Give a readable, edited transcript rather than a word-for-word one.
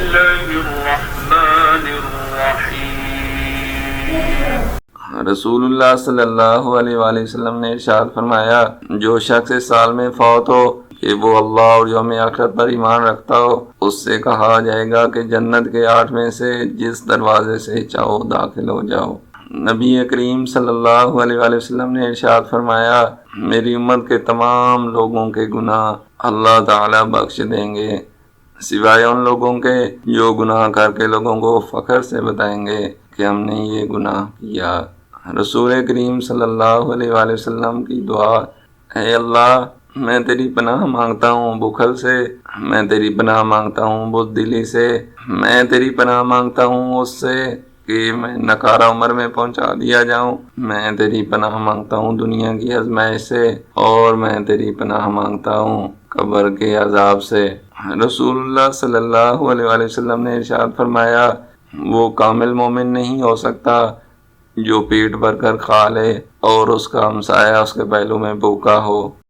الله الرحمن الرحيم. رسول اللہ صلی اللہ علیہ وآلہ وسلم نے ارشاد فرمایا، جو شخص اس سال میں فوت ہو کہ وہ اللہ اور یوم آخرت پر ایمان رکھتا ہو، اس سے کہا جائے گا کہ جنت کے 8 میں سے جس دروازے سے چاہو داخل ہو جاؤ۔ نبی کریم صلی اللہ علیہ وآلہ وسلم نے ارشاد فرمایا، میری امت کے تمام لوگوں کے گناہ اللہ تعالیٰ بخش دیں گے، سوائے ان لوگوں کے جو گناہ کر کے لوگوں کو فخر سے بتائیں گے کہ ہم نے یہ گناہ کیا۔ رسول کریم صلی اللہ علیہ وآلہ وسلم کی دعا، اے اللہ میں تیری پناہ مانگتا ہوں بخل سے، میں تیری پناہ مانگتا ہوں بزدلی سے، میں تیری پناہ مانگتا ہوں اس سے کہ میں نکارہ عمر میں پہنچا دیا جاؤں، میں تیری پناہ مانگتا ہوں دنیا کی آزمائش سے، اور میں تیری پناہ مانگتا ہوں قبر کے عذاب سے۔ رسول اللہ صلی اللہ علیہ وآلہ وسلم نے ارشاد فرمایا، وہ کامل مومن نہیں ہو سکتا جو پیٹ بھر کر کھا لے اور اس کا ہمسایہ اس کے پہلو میں بھوکا ہو۔